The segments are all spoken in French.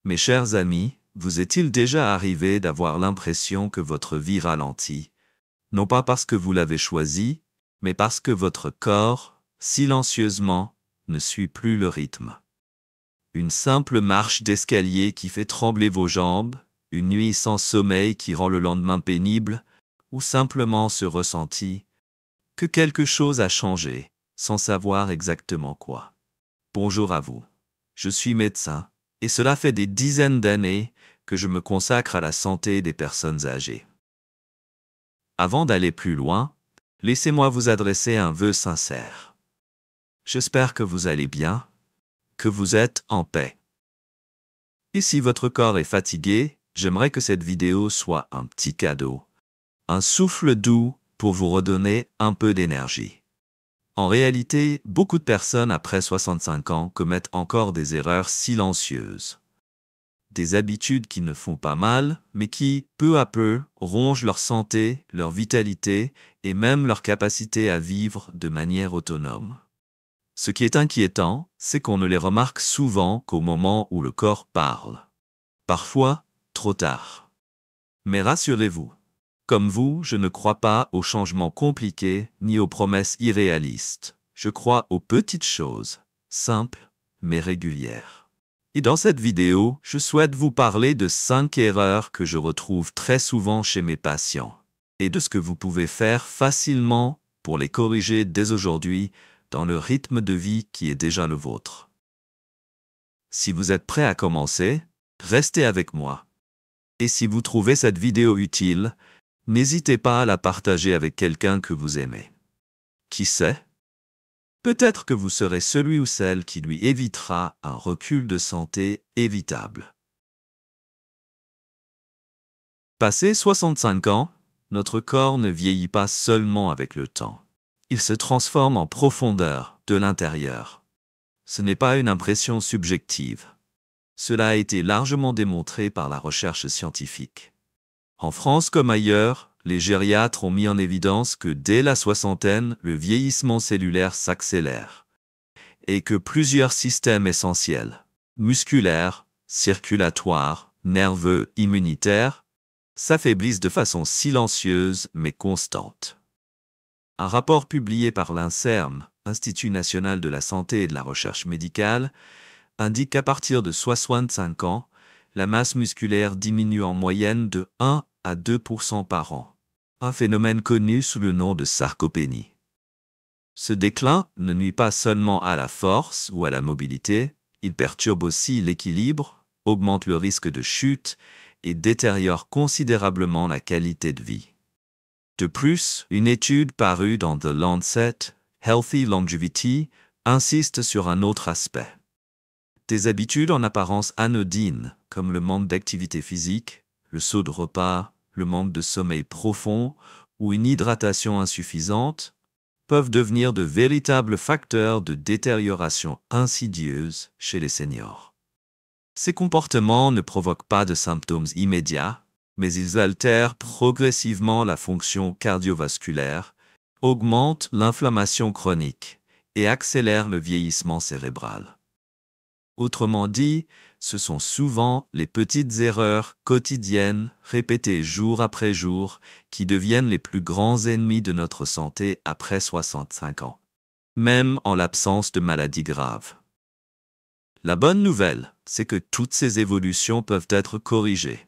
Mes chers amis, vous est-il déjà arrivé d'avoir l'impression que votre vie ralentit, non pas parce que vous l'avez choisi, mais parce que votre corps, silencieusement, ne suit plus le rythme? Une simple marche d'escalier qui fait trembler vos jambes, une nuit sans sommeil qui rend le lendemain pénible, ou simplement ce ressenti que quelque chose a changé, sans savoir exactement quoi. Bonjour à vous. Je suis médecin, et cela fait des dizaines d'années que je me consacre à la santé des personnes âgées. Avant d'aller plus loin, laissez-moi vous adresser un vœu sincère. J'espère que vous allez bien, que vous êtes en paix. Et si votre corps est fatigué, j'aimerais que cette vidéo soit un petit cadeau, un souffle doux pour vous redonner un peu d'énergie. En réalité, beaucoup de personnes après 65 ans commettent encore des erreurs silencieuses. Des habitudes qui ne font pas mal, mais qui, peu à peu, rongent leur santé, leur vitalité et même leur capacité à vivre de manière autonome. Ce qui est inquiétant, c'est qu'on ne les remarque souvent qu'au moment où le corps parle. Parfois, trop tard. Mais rassurez-vous, comme vous, je ne crois pas aux changements compliqués ni aux promesses irréalistes. Je crois aux petites choses, simples mais régulières. Et dans cette vidéo, je souhaite vous parler de 5 erreurs que je retrouve très souvent chez mes patients et de ce que vous pouvez faire facilement pour les corriger dès aujourd'hui dans le rythme de vie qui est déjà le vôtre. Si vous êtes prêt à commencer, restez avec moi. Et si vous trouvez cette vidéo utile, n'hésitez pas à la partager avec quelqu'un que vous aimez. Qui sait? Peut-être que vous serez celui ou celle qui lui évitera un recul de santé évitable. Passé 65 ans, notre corps ne vieillit pas seulement avec le temps. Il se transforme en profondeur de l'intérieur. Ce n'est pas une impression subjective. Cela a été largement démontré par la recherche scientifique. En France comme ailleurs, les gériatres ont mis en évidence que dès la soixantaine, le vieillissement cellulaire s'accélère et que plusieurs systèmes essentiels, musculaires, circulatoires, nerveux, immunitaires, s'affaiblissent de façon silencieuse mais constante. Un rapport publié par l'INSERM, Institut national de la santé et de la recherche médicale, indique qu'à partir de 65 ans, la masse musculaire diminue en moyenne de 1 à 2% par an, un phénomène connu sous le nom de sarcopénie. Ce déclin ne nuit pas seulement à la force ou à la mobilité, il perturbe aussi l'équilibre, augmente le risque de chute et détériore considérablement la qualité de vie. De plus, une étude parue dans The Lancet, Healthy Longevity, insiste sur un autre aspect. Des habitudes en apparence anodines, comme le manque d'activité physique, le saut de repas, le manque de sommeil profond ou une hydratation insuffisante, peuvent devenir de véritables facteurs de détérioration insidieuse chez les seniors. Ces comportements ne provoquent pas de symptômes immédiats, mais ils altèrent progressivement la fonction cardiovasculaire, augmentent l'inflammation chronique et accélèrent le vieillissement cérébral. Autrement dit, ce sont souvent les petites erreurs quotidiennes, répétées jour après jour, qui deviennent les plus grands ennemis de notre santé après 65 ans, même en l'absence de maladies graves. La bonne nouvelle, c'est que toutes ces évolutions peuvent être corrigées.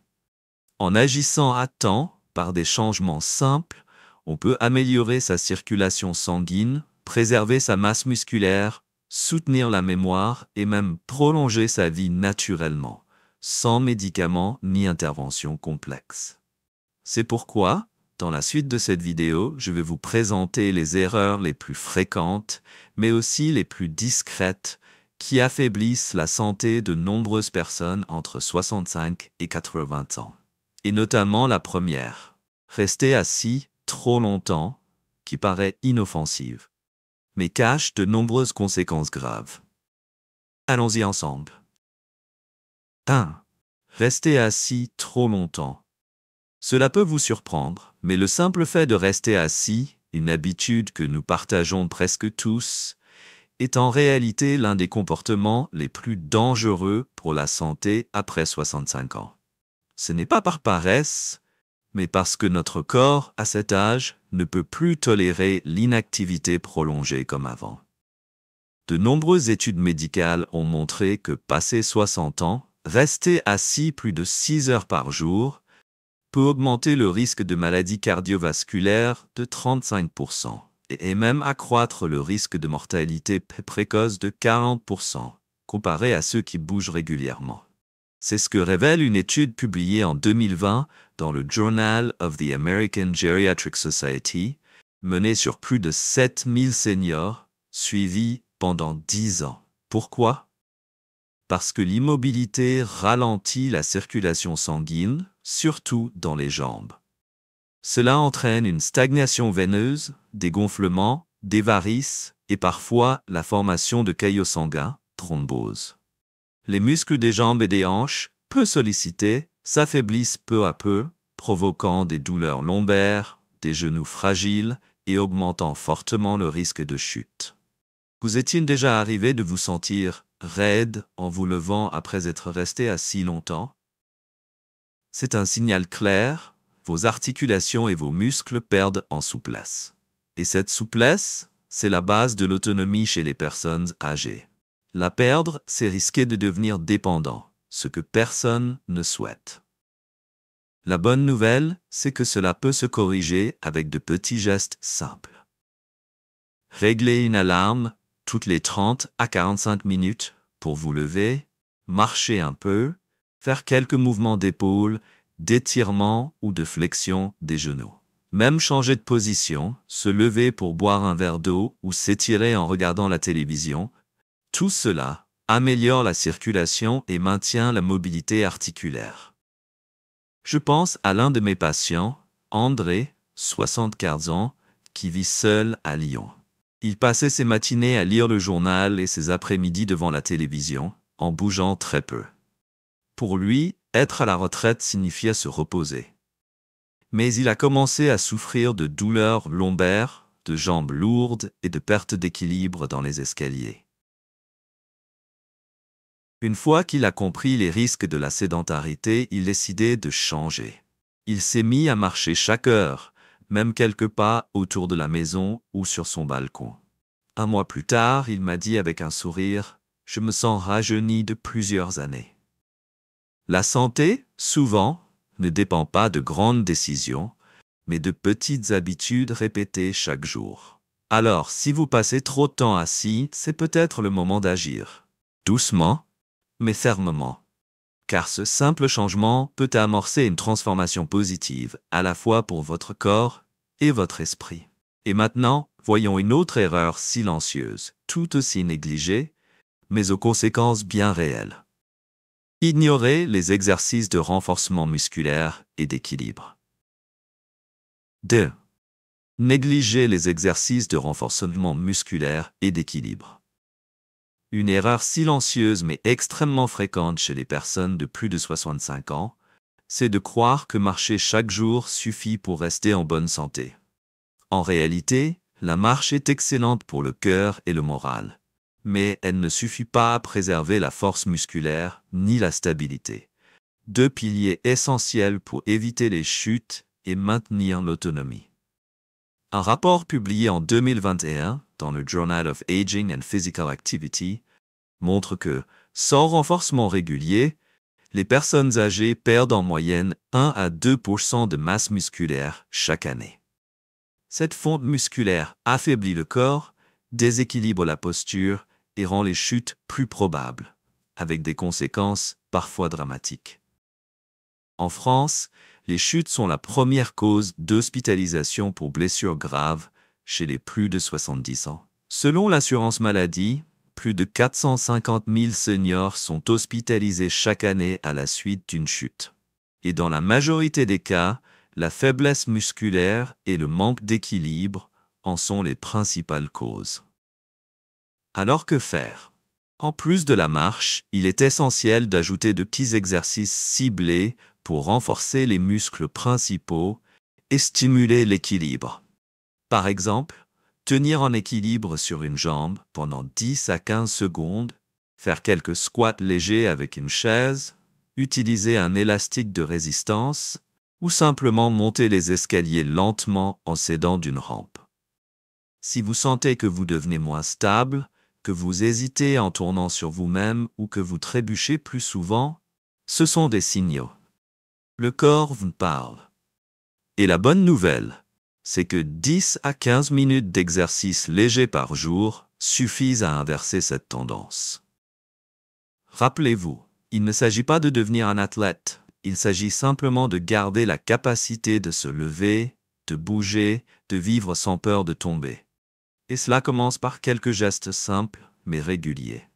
En agissant à temps, par des changements simples, on peut améliorer sa circulation sanguine, préserver sa masse musculaire, soutenir la mémoire et même prolonger sa vie naturellement, sans médicaments ni interventions complexes. C'est pourquoi, dans la suite de cette vidéo, je vais vous présenter les erreurs les plus fréquentes, mais aussi les plus discrètes, qui affaiblissent la santé de nombreuses personnes entre 65 et 80 ans. Et notamment la première, rester assis trop longtemps, qui paraît inoffensive, mais cache de nombreuses conséquences graves. Allons-y ensemble. 1. Rester assis trop longtemps. Cela peut vous surprendre, mais le simple fait de rester assis, une habitude que nous partageons presque tous, est en réalité l'un des comportements les plus dangereux pour la santé après 65 ans. Ce n'est pas par paresse, mais parce que notre corps, à cet âge, ne peut plus tolérer l'inactivité prolongée comme avant. De nombreuses études médicales ont montré que, passé 60 ans, rester assis plus de 6 heures par jour peut augmenter le risque de maladies cardiovasculaires de 35% et même accroître le risque de mortalité précoce de 40%, comparé à ceux qui bougent régulièrement. C'est ce que révèle une étude publiée en 2020 dans le Journal of the American Geriatric Society, menée sur plus de 7000 seniors, suivis pendant 10 ans. Pourquoi? Parce que l'immobilité ralentit la circulation sanguine, surtout dans les jambes. Cela entraîne une stagnation veineuse, des gonflements, des varices et parfois la formation de caillots sanguins, thrombose. Les muscles des jambes et des hanches, peu sollicités, s'affaiblissent peu à peu, provoquant des douleurs lombaires, des genoux fragiles et augmentant fortement le risque de chute. Vous est-il déjà arrivé de vous sentir raide en vous levant après être resté assis longtemps? C'est un signal clair, vos articulations et vos muscles perdent en souplesse. Et cette souplesse, c'est la base de l'autonomie chez les personnes âgées. La perdre, c'est risquer de devenir dépendant, ce que personne ne souhaite. La bonne nouvelle, c'est que cela peut se corriger avec de petits gestes simples. Régler une alarme toutes les 30 à 45 minutes pour vous lever, marcher un peu, faire quelques mouvements d'épaule, d'étirement ou de flexion des genoux. Même changer de position, se lever pour boire un verre d'eau ou s'étirer en regardant la télévision, tout cela améliore la circulation et maintient la mobilité articulaire. Je pense à l'un de mes patients, André, 74 ans, qui vit seul à Lyon. Il passait ses matinées à lire le journal et ses après-midi devant la télévision, en bougeant très peu. Pour lui, être à la retraite signifiait se reposer. Mais il a commencé à souffrir de douleurs lombaires, de jambes lourdes et de perte d'équilibre dans les escaliers. Une fois qu'il a compris les risques de la sédentarité, il décidait de changer. Il s'est mis à marcher chaque heure, même quelques pas autour de la maison ou sur son balcon. Un mois plus tard, il m'a dit avec un sourire, « Je me sens rajeuni de plusieurs années. » La santé, souvent, ne dépend pas de grandes décisions, mais de petites habitudes répétées chaque jour. Alors, si vous passez trop de temps assis, c'est peut-être le moment d'agir. Doucement, mais fermement. Car ce simple changement peut amorcer une transformation positive, à la fois pour votre corps et votre esprit. Et maintenant, voyons une autre erreur silencieuse, tout aussi négligée, mais aux conséquences bien réelles. Ignorer les exercices de renforcement musculaire et d'équilibre. 2. Négliger les exercices de renforcement musculaire et d'équilibre. Une erreur silencieuse mais extrêmement fréquente chez les personnes de plus de 65 ans, c'est de croire que marcher chaque jour suffit pour rester en bonne santé. En réalité, la marche est excellente pour le cœur et le moral, mais elle ne suffit pas à préserver la force musculaire ni la stabilité. Deux piliers essentiels pour éviter les chutes et maintenir l'autonomie. Un rapport publié en 2021 dans le Journal of Aging and Physical Activity montre que, sans renforcement régulier, les personnes âgées perdent en moyenne 1 à 2% de masse musculaire chaque année. Cette fonte musculaire affaiblit le corps, déséquilibre la posture et rend les chutes plus probables, avec des conséquences parfois dramatiques. En France, les chutes sont la première cause d'hospitalisation pour blessures graves chez les plus de 70 ans. Selon l'assurance maladie, plus de 450 000 seniors sont hospitalisés chaque année à la suite d'une chute. Et dans la majorité des cas, la faiblesse musculaire et le manque d'équilibre en sont les principales causes. Alors que faire? En plus de la marche, il est essentiel d'ajouter de petits exercices ciblés pour renforcer les muscles principaux et stimuler l'équilibre. Par exemple, tenir en équilibre sur une jambe pendant 10 à 15 secondes, faire quelques squats légers avec une chaise, utiliser un élastique de résistance ou simplement monter les escaliers lentement en s'aidant d'une rampe. Si vous sentez que vous devenez moins stable, que vous hésitez en tournant sur vous-même ou que vous trébuchez plus souvent, ce sont des signaux. Le corps vous parle. Et la bonne nouvelle, c'est que 10 à 15 minutes d'exercice léger par jour suffisent à inverser cette tendance. Rappelez-vous, il ne s'agit pas de devenir un athlète, il s'agit simplement de garder la capacité de se lever, de bouger, de vivre sans peur de tomber. Et cela commence par quelques gestes simples mais réguliers.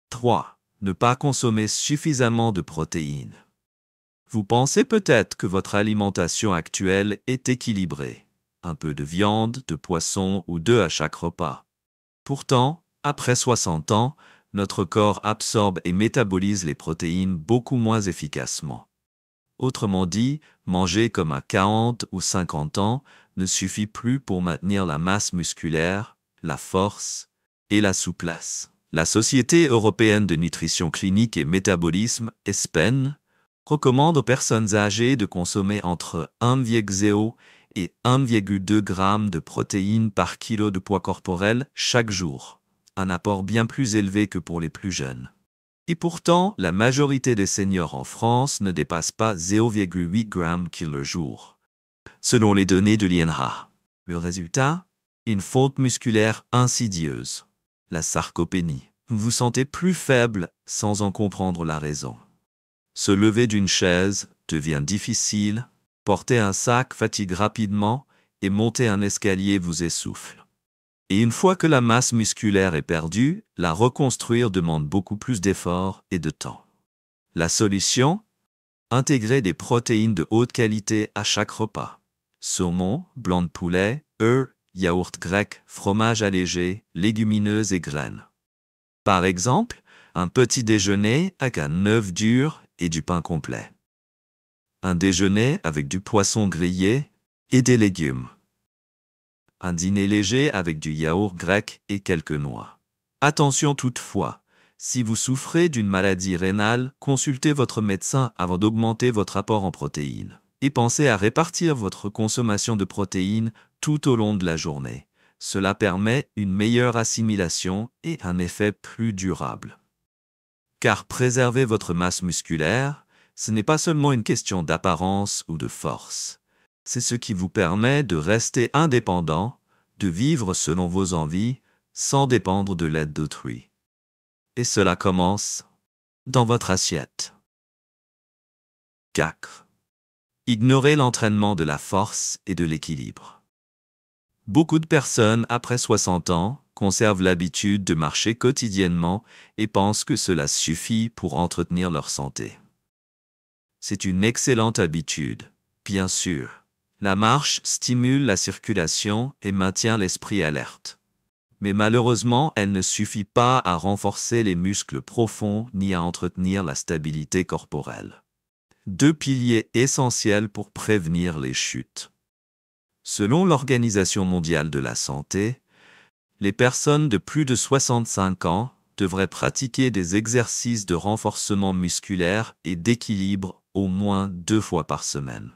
3. Ne pas consommer suffisamment de protéines. Vous pensez peut-être que votre alimentation actuelle est équilibrée. Un peu de viande, de poisson ou d'œufs à chaque repas. Pourtant, après 60 ans, notre corps absorbe et métabolise les protéines beaucoup moins efficacement. Autrement dit, manger comme à 40 ou 50 ans ne suffit plus pour maintenir la masse musculaire, la force et la souplesse. La Société européenne de nutrition clinique et métabolisme, ESPEN, recommande aux personnes âgées de consommer entre 1,0 et 1,2 g de protéines par kilo de poids corporel chaque jour, un apport bien plus élevé que pour les plus jeunes. Et pourtant, la majorité des seniors en France ne dépasse pas 0,8 g/kg jour, selon les données de l'INRA. Le résultat? Une faute musculaire insidieuse, la sarcopénie. Vous vous sentez plus faible sans en comprendre la raison. Se lever d'une chaise devient difficile, porter un sac fatigue rapidement et monter un escalier vous essouffle. Et une fois que la masse musculaire est perdue, la reconstruire demande beaucoup plus d'efforts et de temps. La solution? Intégrer des protéines de haute qualité à chaque repas. Saumon, blanc de poulet, œufs, yaourt grec, fromage allégé, légumineuses et graines. Par exemple, un petit déjeuner avec un œuf dur et du pain complet. Un déjeuner avec du poisson grillé et des légumes. Un dîner léger avec du yaourt grec et quelques noix. Attention toutefois, si vous souffrez d'une maladie rénale, consultez votre médecin avant d'augmenter votre apport en protéines. Et pensez à répartir votre consommation de protéines tout au long de la journée. Cela permet une meilleure assimilation et un effet plus durable. Car préserver votre masse musculaire, ce n'est pas seulement une question d'apparence ou de force. C'est ce qui vous permet de rester indépendant, de vivre selon vos envies, sans dépendre de l'aide d'autrui. Et cela commence dans votre assiette. 4. Ignorez l'entraînement de la force et de l'équilibre. Beaucoup de personnes après 60 ans conservent l'habitude de marcher quotidiennement et pensent que cela suffit pour entretenir leur santé. C'est une excellente habitude, bien sûr. La marche stimule la circulation et maintient l'esprit alerte. Mais malheureusement, elle ne suffit pas à renforcer les muscles profonds ni à entretenir la stabilité corporelle. 2 piliers essentiels pour prévenir les chutes. Selon l'Organisation mondiale de la santé, les personnes de plus de 65 ans devraient pratiquer des exercices de renforcement musculaire et d'équilibre au moins 2 fois par semaine.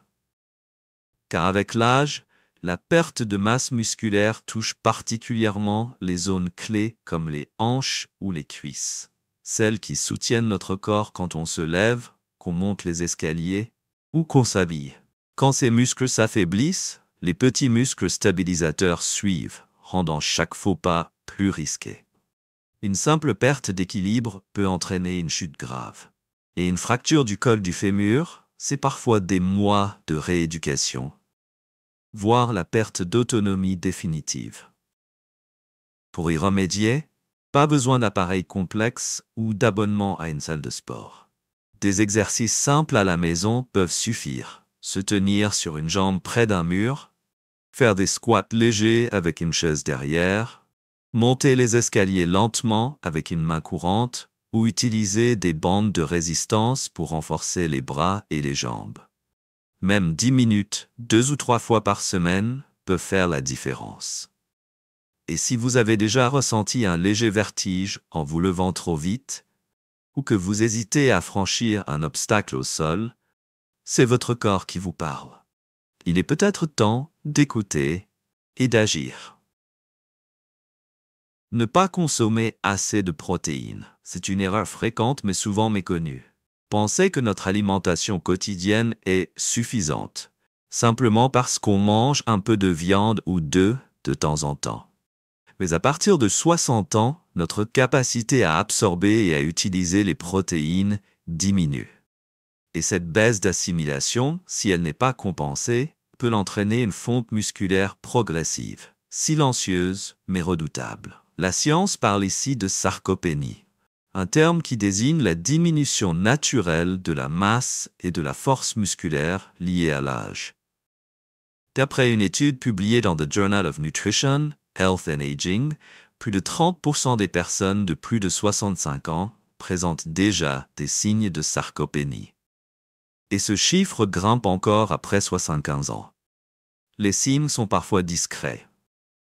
Car avec l'âge, la perte de masse musculaire touche particulièrement les zones clés comme les hanches ou les cuisses, celles qui soutiennent notre corps quand on se lève, qu'on monte les escaliers ou qu'on s'habille. Quand ces muscles s'affaiblissent, les petits muscles stabilisateurs suivent, rendant chaque faux pas plus risqué. Une simple perte d'équilibre peut entraîner une chute grave. Et une fracture du col du fémur, c'est parfois des mois de rééducation, voire la perte d'autonomie définitive. Pour y remédier, pas besoin d'appareils complexes ou d'abonnement à une salle de sport. Des exercices simples à la maison peuvent suffire. Se tenir sur une jambe près d'un mur, faire des squats légers avec une chaise derrière, monter les escaliers lentement avec une main courante ou utiliser des bandes de résistance pour renforcer les bras et les jambes. Même 10 minutes, 2 ou 3 fois par semaine, peuvent faire la différence. Et si vous avez déjà ressenti un léger vertige en vous levant trop vite, ou que vous hésitez à franchir un obstacle au sol, c'est votre corps qui vous parle. Il est peut-être temps d'écouter et d'agir. Ne pas consommer assez de protéines. C'est une erreur fréquente mais souvent méconnue. Pensez que notre alimentation quotidienne est suffisante, simplement parce qu'on mange un peu de viande ou d'œufs de temps en temps. Mais à partir de 60 ans, notre capacité à absorber et à utiliser les protéines diminue. Et cette baisse d'assimilation, si elle n'est pas compensée, peut entraîner une fonte musculaire progressive, silencieuse mais redoutable. La science parle ici de sarcopénie, un terme qui désigne la diminution naturelle de la masse et de la force musculaire liée à l'âge. D'après une étude publiée dans The Journal of Nutrition, Health and Aging, plus de 30% des personnes de plus de 65 ans présentent déjà des signes de sarcopénie. Et ce chiffre grimpe encore après 75 ans. Les signes sont parfois discrets.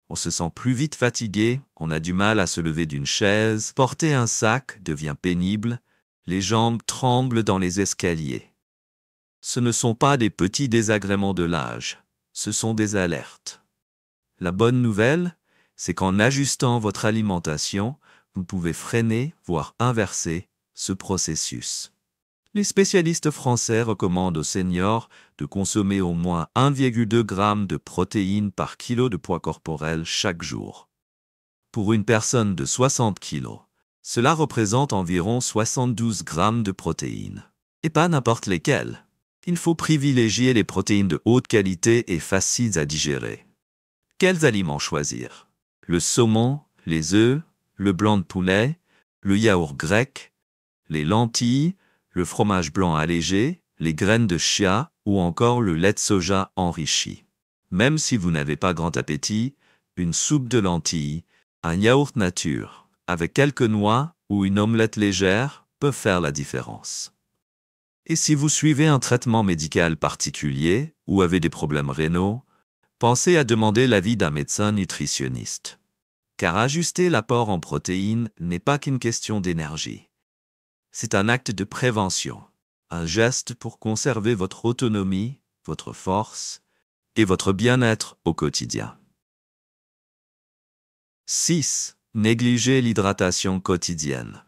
On se sent plus vite fatigué, on a du mal à se lever d'une chaise, porter un sac devient pénible, les jambes tremblent dans les escaliers. Ce ne sont pas des petits désagréments de l'âge, ce sont des alertes. La bonne nouvelle, c'est qu'en ajustant votre alimentation, vous pouvez freiner, voire inverser, ce processus. Les spécialistes français recommandent aux seniors de consommer au moins 1,2 g de protéines par kilo de poids corporel chaque jour. Pour une personne de 60 kg, cela représente environ 72 g de protéines. Et pas n'importe lesquelles. Il faut privilégier les protéines de haute qualité et faciles à digérer. Quels aliments choisir? Le saumon, les œufs, le blanc de poulet, le yaourt grec, les lentilles, le fromage blanc allégé, les graines de chia ou encore le lait de soja enrichi. Même si vous n'avez pas grand appétit, une soupe de lentilles, un yaourt nature, avec quelques noix ou une omelette légère peuvent faire la différence. Et si vous suivez un traitement médical particulier ou avez des problèmes rénaux, pensez à demander l'avis d'un médecin nutritionniste. Car ajuster l'apport en protéines n'est pas qu'une question d'énergie. C'est un acte de prévention, un geste pour conserver votre autonomie, votre force et votre bien-être au quotidien. 6. Négliger l'hydratation quotidienne.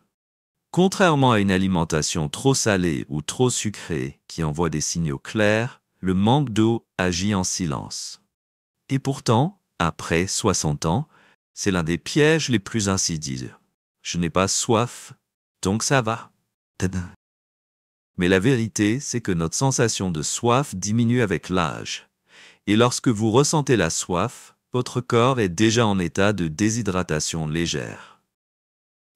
Contrairement à une alimentation trop salée ou trop sucrée qui envoie des signaux clairs, le manque d'eau agit en silence. Et pourtant, après 60 ans, c'est l'un des pièges les plus insidieux. Je n'ai pas soif, donc ça va. Mais la vérité, c'est que notre sensation de soif diminue avec l'âge. Et lorsque vous ressentez la soif, votre corps est déjà en état de déshydratation légère.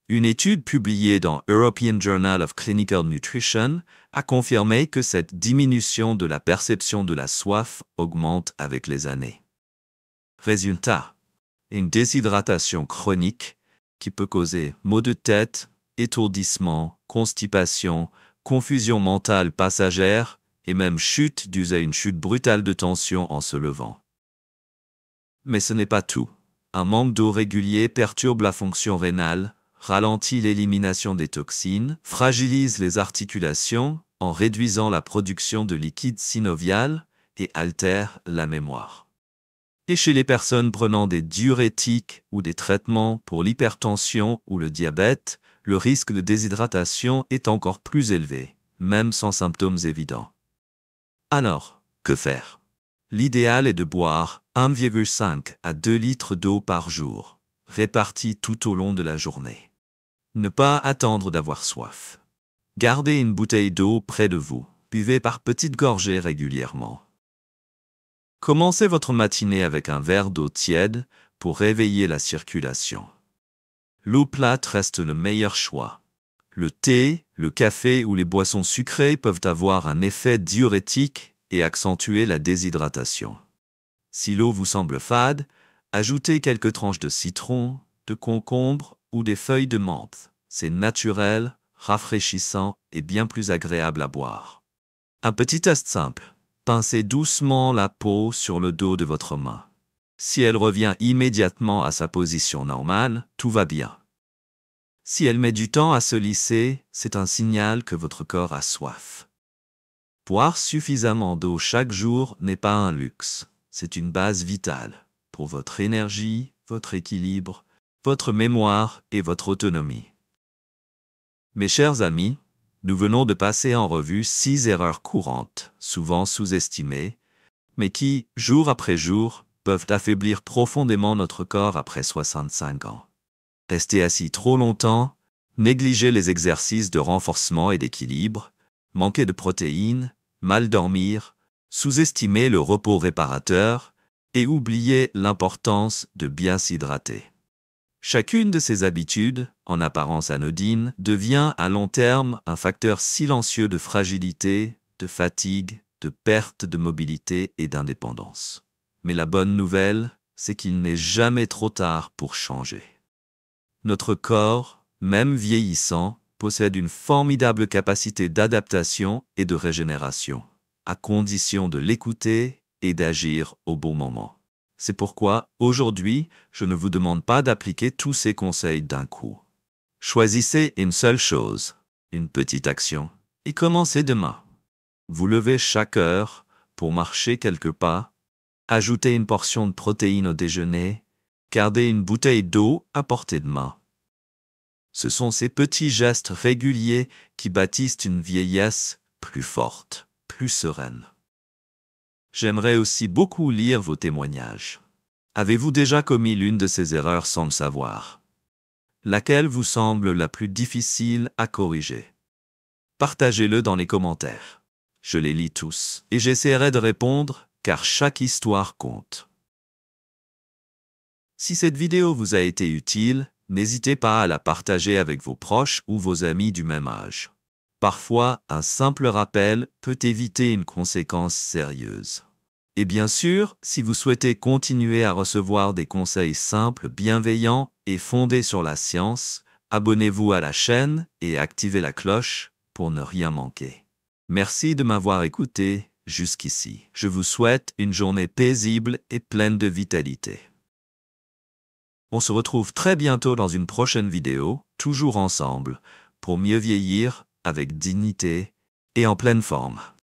Une étude publiée dans European Journal of Clinical Nutrition a confirmé que cette diminution de la perception de la soif augmente avec les années. Résultat, une déshydratation chronique qui peut causer maux de tête, étourdissement, constipation, confusion mentale passagère et même chute due à une chute brutale de tension en se levant. Mais ce n'est pas tout. Un manque d'eau régulier perturbe la fonction rénale, ralentit l'élimination des toxines, fragilise les articulations en réduisant la production de liquide synovial et altère la mémoire. Et chez les personnes prenant des diurétiques ou des traitements pour l'hypertension ou le diabète, le risque de déshydratation est encore plus élevé, même sans symptômes évidents. Alors, que faire? L'idéal est de boire 1,5 à 2 litres d'eau par jour, répartis tout au long de la journée. Ne pas attendre d'avoir soif. Gardez une bouteille d'eau près de vous, buvez par petites gorgées régulièrement. Commencez votre matinée avec un verre d'eau tiède pour réveiller la circulation. L'eau plate reste le meilleur choix. Le thé, le café ou les boissons sucrées peuvent avoir un effet diurétique et accentuer la déshydratation. Si l'eau vous semble fade, ajoutez quelques tranches de citron, de concombre ou des feuilles de menthe. C'est naturel, rafraîchissant et bien plus agréable à boire. Un petit test simple. Pincez doucement la peau sur le dos de votre main. Si elle revient immédiatement à sa position normale, tout va bien. Si elle met du temps à se lisser, c'est un signal que votre corps a soif. Boire suffisamment d'eau chaque jour n'est pas un luxe, c'est une base vitale pour votre énergie, votre équilibre, votre mémoire et votre autonomie. Mes chers amis, nous venons de passer en revue 6 erreurs courantes, souvent sous-estimées, mais qui, jour après jour, peuvent affaiblir profondément notre corps après 65 ans. Rester assis trop longtemps, négliger les exercices de renforcement et d'équilibre, manquer de protéines, mal dormir, sous-estimer le repos réparateur et oublier l'importance de bien s'hydrater. Chacune de ces habitudes, en apparence anodines, devient à long terme un facteur silencieux de fragilité, de fatigue, de perte de mobilité et d'indépendance. Mais la bonne nouvelle, c'est qu'il n'est jamais trop tard pour changer. Notre corps, même vieillissant, possède une formidable capacité d'adaptation et de régénération, à condition de l'écouter et d'agir au bon moment. C'est pourquoi, aujourd'hui, je ne vous demande pas d'appliquer tous ces conseils d'un coup. Choisissez une seule chose, une petite action, et commencez demain. Vous levez chaque heure pour marcher quelques pas, ajoutez une portion de protéines au déjeuner, gardez une bouteille d'eau à portée de main. Ce sont ces petits gestes réguliers qui bâtissent une vieillesse plus forte, plus sereine. J'aimerais aussi beaucoup lire vos témoignages. Avez-vous déjà commis l'une de ces erreurs sans le savoir? Laquelle vous semble la plus difficile à corriger? Partagez-le dans les commentaires. Je les lis tous et j'essaierai de répondre car chaque histoire compte. Si cette vidéo vous a été utile, n'hésitez pas à la partager avec vos proches ou vos amis du même âge. Parfois, un simple rappel peut éviter une conséquence sérieuse. Et bien sûr, si vous souhaitez continuer à recevoir des conseils simples, bienveillants et fondés sur la science, abonnez-vous à la chaîne et activez la cloche pour ne rien manquer. Merci de m'avoir écouté jusqu'ici. Je vous souhaite une journée paisible et pleine de vitalité. On se retrouve très bientôt dans une prochaine vidéo, toujours ensemble, pour mieux vieillir avec dignité et en pleine forme.